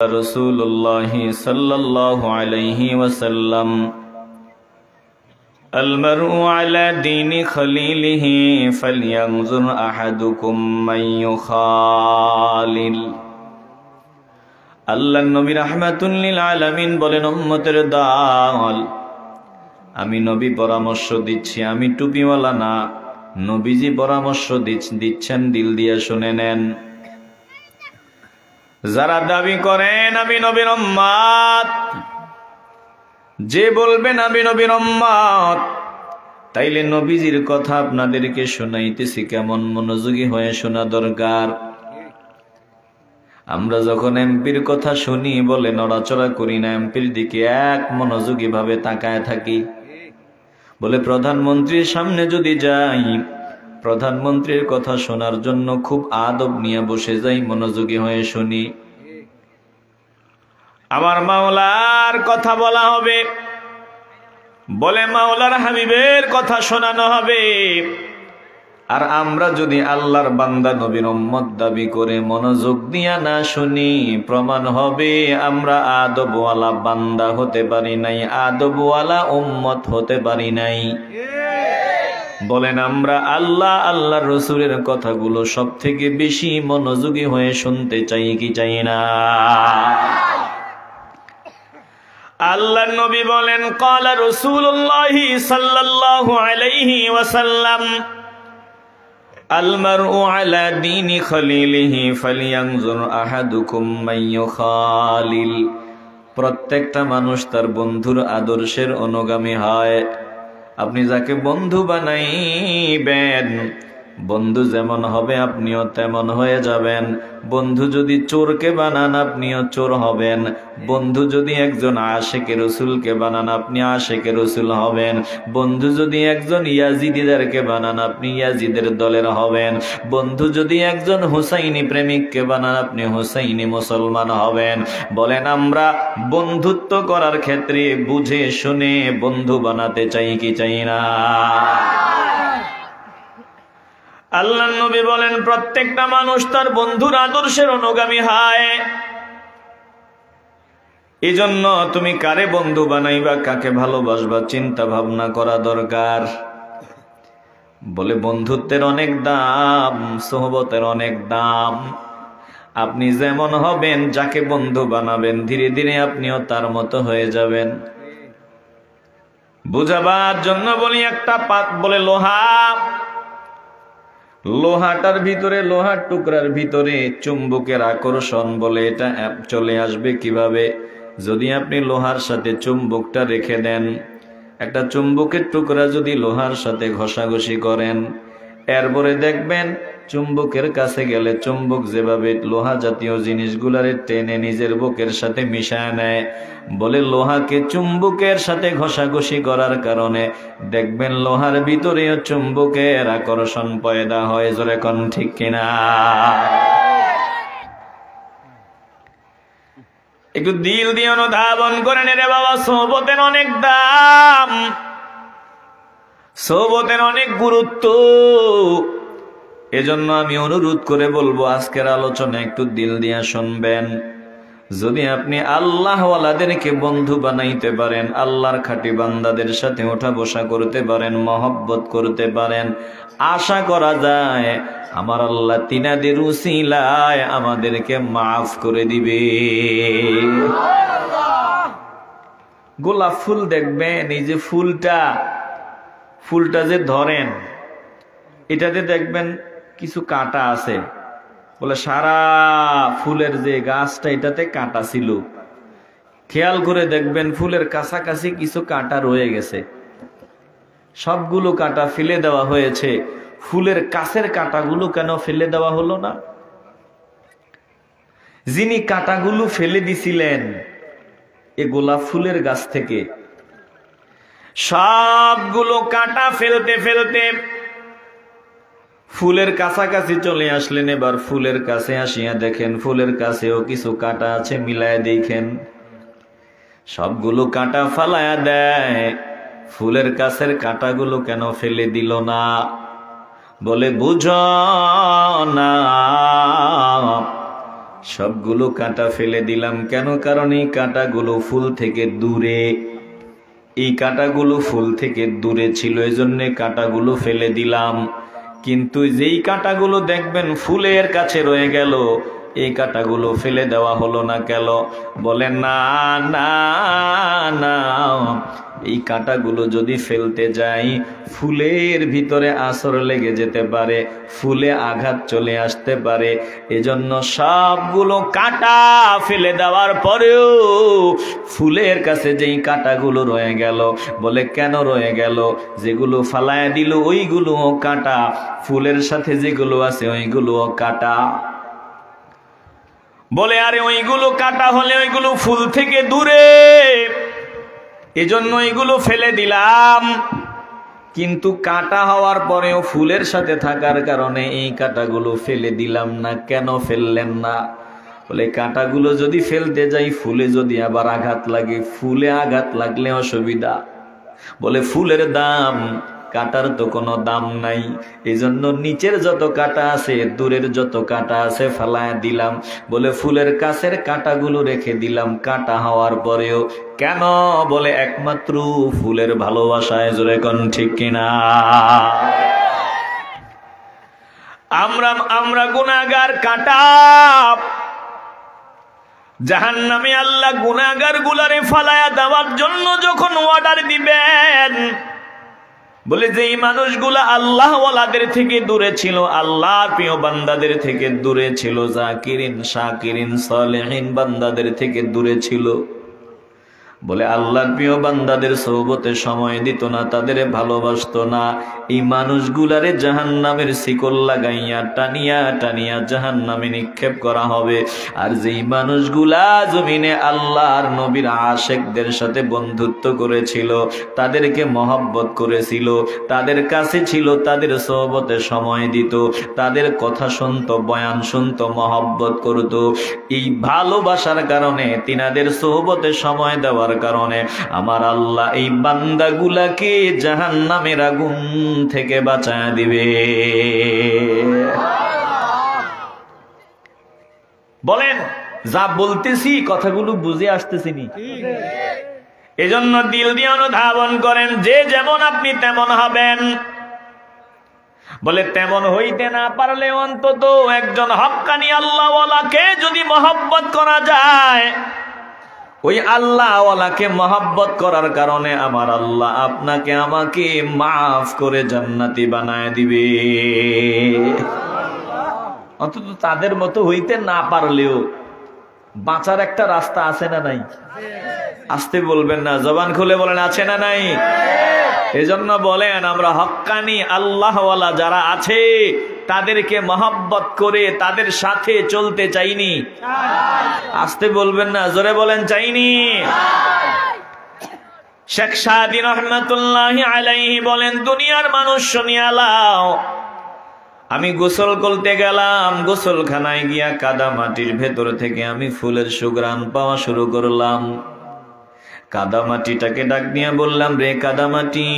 रसूलुल्लाह सल्लल्लाहु अलैहि वसल्लम अलमरउ अला दीनि खलीलिहि फलयंजुर अहदुकुम मन युखालिल। আল্লাহর নবী রাহমাতুল লিল আলামিন বলেন, উম্মতের দল, আমি নবী পরামর্শ দিচ্ছি, আমি টুপিওয়ালা না, নবীজি পরামর্শ দিচ্ছেন, দিল দিয়ে শুনে নেন। যারা দাবি করেন আমি নবীর উম্মত, যে বলবেন আমি নবীর উম্মত, তাইলে নবীজির কথা আপনাদেরকে শোনাইতেছি, কেমন মনোযোগী হয়ে শোনা দরকার। আমরা যখন এমপির কথা শুনি বলে নড়াচড়া করি না, এমপির দিকে এক মনোযোগী ভাবে তাকায় থাকি। বলে প্রধানমন্ত্রীর সামনে যদি যাই, প্রধানমন্ত্রীর কথা শোনার জন্য খুব আদব নিয়ে বসে যাই, মনোযোগী হয়ে শুনি। আমার মাওলার কথা বলা হবে, বলে মাওলার হাবিবের কথা শোনানো হবে। আর আমরা যদি আল্লাহর বান্দা নবীর উম্মত দাবি করে মনোযোগ দিয়া না শুনি, প্রমাণ হবে আমরা আদবওয়ালা বান্দা হতে পারি নাই, আদবওয়ালা উম্মত হতে পারি নাই। বলেন আমরা আল্লাহর রাসূলের কথাগুলো সব থেকে বেশি মনোযোগী হয়ে শুনতে চাই কি চাই না? আল্লাহর নবী বলেন, ক্বালা রাসূলুল্লাহ সাল্লাল্লাহু আলাইহি ওয়াসাল্লাম আলমারউ আলা দীনি খলীলিহি ফালয়ানজুর আহাদুকুম মান ইউখালিল। প্রত্যেকটা মানুষ তার বন্ধুর আদর্শের অনুগামী হয়। আপনি যাকে বন্ধু বানাইবেন, বন্ধু যেমন হবে আপনিও তেমন হয়ে যাবেন। বন্ধু যদি চোরকে বানান, আপনিও চোর হবেন। বন্ধু যদি একজন আশিকে রসুলকে বানান, আপনি আশিকে রসুল হবেন। বন্ধু যদি একজন ইয়াজিদিদেরকে বানান, আপনি ইয়াজিদের দলের হবেন। বন্ধু যদি একজন হুসাইনি প্রেমিককে বানান, আপনি হুসাইনি মুসলমান হবেন। বলেন আমরা বন্ধুত্ব করার ক্ষেত্রে বুঝে শুনে বন্ধু বানাতে চাই কি চাই না? আল্লাহর নবী বলেন, প্রত্যেকটা মানুষ তার বন্ধুর আদর্শের অনুগামী হয়। এজন্য তুমি কারে বন্ধু বানাইবা, কাকে ভালোবাসবা, চিন্তা ভাবনা করা দরকার। বলে বন্ধুত্বের অনেক দাম, সোহবতের অনেক দাম। আপনি যেমন হবেন, যাকে বন্ধু বানাবেন, ধীরে ধীরে আপনিও তার মতো হয়ে যাবেন। বুঝাবার জন্য বলি, একটা পাত বলে লোহা, লোহাটার ভিতরে, লোহার টুকরার ভিতরে চুম্বকের আকর্ষণ বলে এটা চলে আসবে কিভাবে? যদি আপনি লোহার সাথে চুম্বকটা রেখে দেন, একটা চুম্বকের টুকরা যদি লোহার সাথে ঘষাঘষি করেন, এরপরে দেখবেন চুম্বকের কাছে গেলে চুম্বক যেভাবে লোহা জাতীয় জিনিসগুলারে টেনে নিজের বুকের সাথে মিশায় নেয়, বলে লোহাকে চুম্বকের সাথে ঘষাঘষি করার কারণে দেখবেন লোহার ভিতরেও চুম্বকের আকর্ষণ পয়দা হয়। জোরে কোন ঠিক কিনা? একটু দিল দিয়ে অনুধাবন করেন রে বাবা, সোহবতের অনেক দাম, সোহবতের অনেক গুরুত্ব। এজন্য আমি অনুরোধ করে বলবো, আজকের আলোচনা একটু দিল দিয়া শুনবেন। যদি আপনি আল্লাহওয়ালাদেরকে বন্ধু বানাইতে পারেন, আল্লাহর খাঁটি বান্দাদের সাথে ওঠা বসা করতে পারেন, মহব্বত করতে পারেন, আশা করা যায় আমার আল্লাহ তিনাদের উসিলায় আমাদেরকে মাফ করে দিবে। গোলাপ ফুল দেখবেন, এই যে ফুলটা যে ধরেন, এটাতে দেখবেন কিছু কাঁটা আছে। বলে সারা ফুলের যে গাছটা, এটাতে কাঁটা ছিল। খেয়াল করে দেখবেন ফুলের কাছাকাছি কিছু কাঁটা রয়ে গেছে। সবগুলো কাঁটা ফেলে দেওয়া হয়েছে, ফুলের কাছের কাঁটাগুলো কেন ফেলে দেওয়া হলো না? যিনি কাঁটাগুলো ফেলে দিছিলেন এ গোলাপ ফুলের গাছ থেকে, সবগুলো কাঁটা ফেলতে ফেলতে ফুলের কাছাকাছি চলে আসলেন। এবার ফুলের কাছে আসিয়া দেখেন ফুলের কাছেও কিছু কাঁটা আছে, মিলায় দেখেন সবগুলো কাঁটা ফালায়া দেয়। ফুলের কাছের কাঁটাগুলো কেন ফেলে দিল না? বলে বুঝো না, সবগুলো কাঁটা ফেলে দিলাম। কেন? কারণ এই কাঁটাগুলো ফুল থেকে দূরে, এই কাঁটাগুলো ফুল থেকে দূরে ছিল, এজন্য কাঁটাগুলো ফেলে দিলাম। কিন্তু যেই কাঁটাগুলো দেখবেন ফুলের কাছে রয়ে গেল, এই কাঁটাগুলো ফেলে দেওয়া হলো না কেন? বলেন না না না, এই কাঁটাগুলো যদি ফেলতে যাই ফুলের ভিতরে আসর লেগে যেতে পারে, ফুলে আঘাত চলে আসতে পারে। এজন্য সবগুলো কাঁটা ফেলে দেওয়ার পরেও ফুলের কাছে যেই কাঁটাগুলো রয়ে গেল, বলে কেন রয়ে গেল? যেগুলো ফালায় দিল ওইগুলোও কাঁটা, ফুলের সাথে যেগুলো আছে ওইগুলোও কাঁটা। বলে আরে ওইগুলো কাঁটা হলে ওইগুলো ফুল থেকে দূরে, এজন্য এগুলো ফেলে দিলাম। কিন্তু কাঁটা হওয়ার পরেও ফুলের সাথে থাকার কারণে এই কাঁটাগুলো ফেলে দিলাম না। কেন ফেললেন না? বলে কাঁটাগুলো যদি ফেলতে যাই ফুলে যদি আবার আঘাত লাগে, ফুলে আঘাত লাগলে অসুবিধা। বলে ফুলের দাম, কাঁটার তো কোনো দাম নাই। এই জন্য নিচের যত কাঁটা আছে, দূরের যত কাঁটা আছে ফালায় দিলাম। বলে ফুলের কাছের কাঁটাগুলো রেখে দিলাম কাঁটা হওয়ার পরেও। কেন? বলে একমাত্র ফুলের ভালোবাসায়। জোরে কোন ঠিক কিনা? আমরা গুনাহগার, কাঁটা জাহান্নামে আল্লাহ গুনাহগার গুলারে ফালায়া দেওয়ার জন্য যখন অর্ডার দিবেন, বলে যে এই মানুষগুলা আল্লাহ ওয়ালাদের থেকে দূরে ছিল, আল্লাহর প্রিয় বান্দাদের থেকে দূরে ছিল, জাকিরিন শাকিরিন সালেহিন বান্দাদের থেকে দূরে ছিল, বলে আল্লাহর প্রিয় বান্দাদের সোহবতে সময় দিত না, তাদের ভালোবাসতো না। এই মানুষগুলারে জাহান্নামের শিকল লাগাইয়া টানিয়া টানিয়া জাহান্নামে নিক্ষেপ করা হবে। আর যেই মানুষগুলা জমিনে আল্লাহর নবীর আশেকদের সাথে বন্ধুত্ব করেছিল, তাদেরকে মহব্বত করেছিল, তাদের কাছে ছিল, তাদের সোহবতে সময় দিত, তাদের কথা শুনতো, বয়ান শুনতো, মহব্বত করত, এই ভালোবাসার কারণে, তিনাদের সোহবতে সময় দেওয়ার কারণে আমার আল্লাহ এই বান্দাগুলাকে জাহান্নামের আগুন থেকে বাঁচায় দিবে। বলেন যা বলতেছি কথাগুলো বুঝে আসতেছি নি? এজন্য দিল দিয়ে অনুধাবন করেন, যে যেমন আপনি তেমন হবেন। বলে তেমন হইতে না পারলে অন্তত একজন হক্কানি আল্লাহওয়ালাকে যদি মহব্বত করা যায়, ওই আল্লাহওয়ালাকে মহব্বত করার কারণে আমার আল্লাহ আপনাকে আমাকে মাফ করে জান্নাতি বানায় দিবে। অন্তত তাদের মতো হইতে না পারলেও বাঁচার একটা রাস্তা আছে না নাই? আসতে বলবেন না, জবান খুলে বলেন আছে না নাই? এজন্য বলেন আমরা হক্কানি আল্লাহওয়ালা যারা আছে তাদেরকে মহব্বত করে তাদের সাথে চলতে চাইনি। আসতে বলবেন না, জোরে বলেন চাইনি। শেখ সাদী রহমাতুল্লাহি আলাইহি বলেন, দুনিয়ার মানুষ শুনিয়া লাও, আমি গোসল করতে গেলাম, গোসলখানায় গিয়া কাদা মাটির ভেতর থেকে আমি ফুলের সুঘ্রাণ পাওয়া শুরু করলাম। কাদা মাটিটাকে ডাক দিয়া বললাম, রে কাদা মাটি,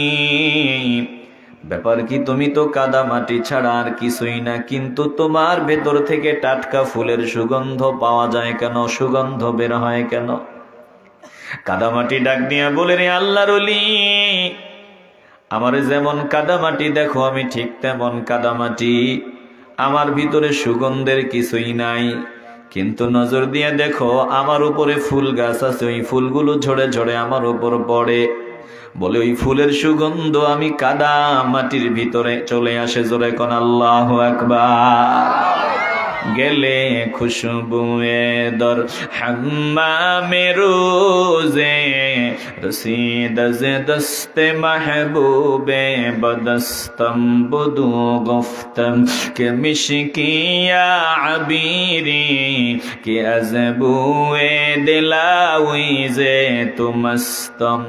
ব্যাপার কি? তুমি তো কাদা মাটি ছাড়া আর কিছুই না, কিন্তু তোমার ভেতর থেকে টাটকা ফুলের সুগন্ধ পাওয়া যায় কেন? সুগন্ধ বের হয় কেন? কাদা মাটি ডাক দিয়া বলে, রে আল্লাহর ওলি, আমার যেমন কাদা মাটি দেখো আমি ঠিক তেমন কাদা মাটি, আমার ভিতরে সুগন্ধের কিছুই নাই, কিন্তু নজর দিয়ে দেখো আমার উপরে ফুল গাছ আছে, ওই ফুলগুলো ঝরে ঝরে আমার উপর পড়ে। বলে ওই ফুলের সুগন্ধ আমি কাদা মাটির ভিতরে চলে আসে। জোরে কোন আল্লাহু আকবার। গেলে খুশবুয়ে দর হাম্মামে রোজে, রসিদ জ দস্তে महबूबे बदस्तम बुदू गुफ्तम के मिशकिया अबीरी के अजबुए दिलावी जे तुमस्तम।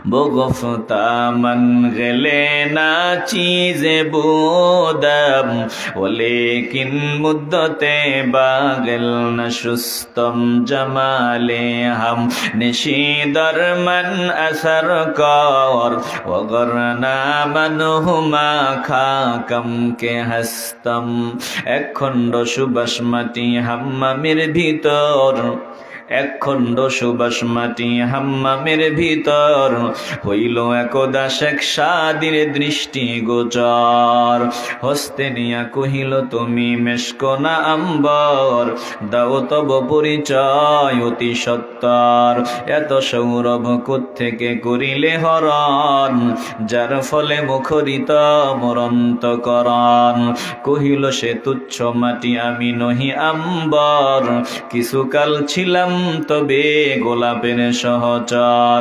بغفتا من غلینا چیز بودم ولیکن مدت باغل نشستم جمال ہم نشی در من اثر کار وغرنا من ہما খাকম কে হস্তম এক খণ্ড সুবাস মাটি হাম্মামের ভিতর এক খণ্ড সুবাস মাটি হাম্মামের ভিতর হইল একদা শেখ সাদির দৃষ্টি গোচর হস্তে নিয়া কহিল তুমি মেশকোনা আম্বর দাও তব পরিচয় অতি সত্তর এত সৌরভ কোত্থেকে করিলে হরণ যার ফলে মুখরিত মরন্তকরণ কহিল সে তুচ্ছ মাটি আমি নহি আম্বর কিছুকাল ছিলাম তবে গোলাপের সহচর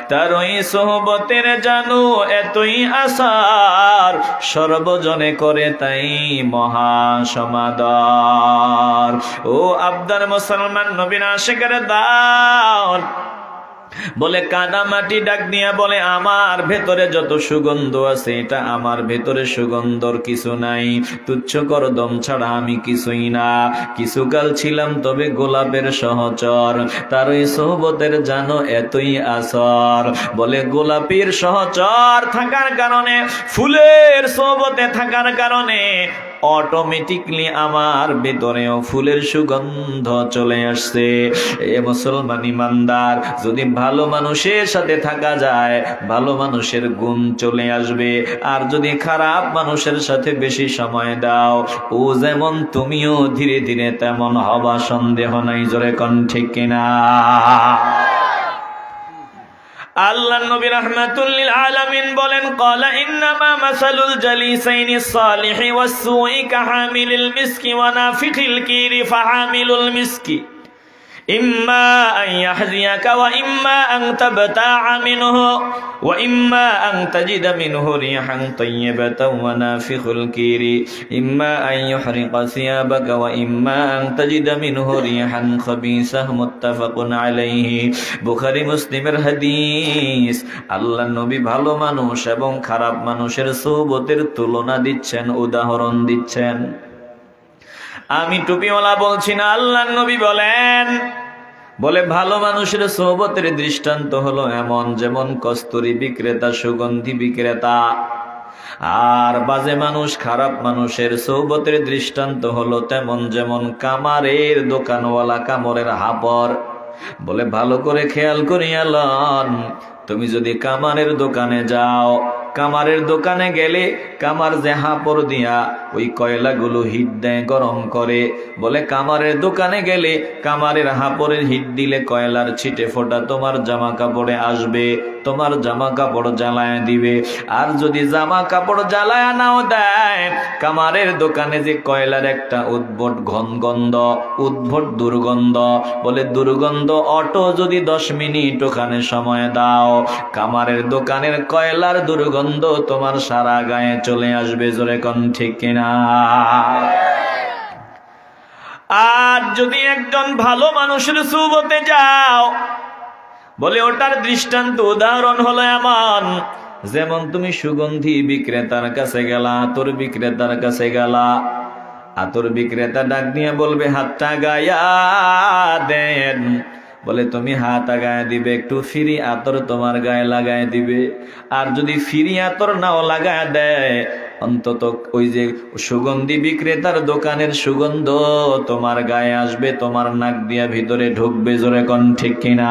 তার ওই সোহবতের জানো এতই আসার সর্বজনে করে তাই মহা সমাদর ও আবদার মুসলমান নবীর আশিকের দাও বলে কাদা মাটি ডাক দিয়া বলে আমার ভেতরে যত সুগন্ধ আছে এটা আমার ভেতরে সুগন্ধর কিছু নাই তুচ্ছ করদম ছাড়া আমি কিছুই না কিছুকাল ছিলাম তবে গোলাপের সহচর তার ওই সোহবতের জানো এতই আসর বলে গোলাপের সহচর থাকার কারণে ফুলের সোহবতে থাকার কারণে অটোমেটিকলি আমার ভেতরেও ফুলের সুগন্ধ চলে আসছে এ মুসলমান ইমানদার যদি ভালো মানুষের সাথে থাকা যায় ভালো মানুষের গুণ চলে আসবে আর যদি খারাপ মানুষের সাথে বেশি সময় দাও ও যেমন তুমিও ধীরে ধীরে তেমন হবা সন্দেহ নাই জোরে কোন ঠিক কিনা আল্লাহ নবী রাহমাতুল লিল আলামিন বলেন ক্বালা ইন্নামা মাসালুল জালিসাইনিস সালিহি ওয়াস সুই কাহামিলিল মিসকি ওয়া নাফিখিল কিরি ফাহামিলুল মিসকি ইম্মা আন ইয়াহজিয়াকা ওয়া ইম্মা আন তাবতা'a মিনহু ওয়া ইম্মা আন তাজিদা মিনহু রিহান তাইয়্যিবাতান ওয়া নাফিখুল কিরি ইম্মা আন ইউহরিকা সিয়াবাকা ওয়া ইম্মা আন তাজিদা মিনহু রিহান খাবিসাহ মুত্তাফাকুন আলাইহি বুখারী মুসলিমের হাদিস আল্লাহ নবী ভালো মানুষ এবং খারাপ মানুষের সোহবতের তুলনা দিচ্ছেন উদাহরণ দিচ্ছেন আমি টুপিওয়ালা বলছি না আল্লাহ নবী বলেন বলে ভালো মানুষের সোহবতের দৃষ্টান্ত হলো এমন যেমন কস্তুরী বিক্রেতা সুগন্ধি বিক্রেতা আর বাজে মানুষ খারাপ মানুষের সোহবতের দৃষ্টান্ত হলো তেমন যেমন কামারের দোকানওয়ালা কামরের হাবর বলে ভালো করে খেয়াল করিয়া লন তুমি যদি কামারের দোকানে যাও কামারের দোকানে গেলে কামার যে হাপড় দিয়া ওই কয়লাগুলো হিট দেয় গরম করে বলে কামারের দোকানে গেলে কামারের হাপড়ের হিট দিলে কয়লার ছিটে ফোঁটা তোমার জামা কাপড়ে আসবে তোমার জামা কাপড় জ্বালায় দিবে আর যদি জামা কাপড় জ্বালায় নাও দেয় কামারের দোকানে যে কয়লার একটা উদ্ভট গন্ধ উদ্ভট দুর্গন্ধ বলে দুর্গন্ধ অটো যদি 10 মিনিট ওখানে সময় দাও কামারের দোকানের কয়লার দুর্গন্ধ তোমার সারা গায়ে চলে আসবে জোরে কোন ঠিক কিনা আর যদি একজন ভালো মানুষের সুবতে যাও বলে ওটার দৃষ্টান্ত উদাহরণ হলো এমন যেমন তুমি সুগন্ধি বিক্রেতার কাছে গেলা আতর বিক্রেতার কাছে গেলা আতর বিক্রেতা ডাক দিয়ে বলবে হাতটা গায়া দেন বলে তুমি হাত আগায় দিবে একটু ফ্রি আতর তোমার গায়ে লাগায় দিবে আর যদি ফ্রি আতর নাও লাগায় দেয় অন্তত ওই যে সুগন্ধি বিক্রেতার দোকানের সুগন্ধ তোমার গায়ে আসবে তোমার নাক দিয়া ভিতরে ঢুকবে জোরে কোন ঠিক কিনা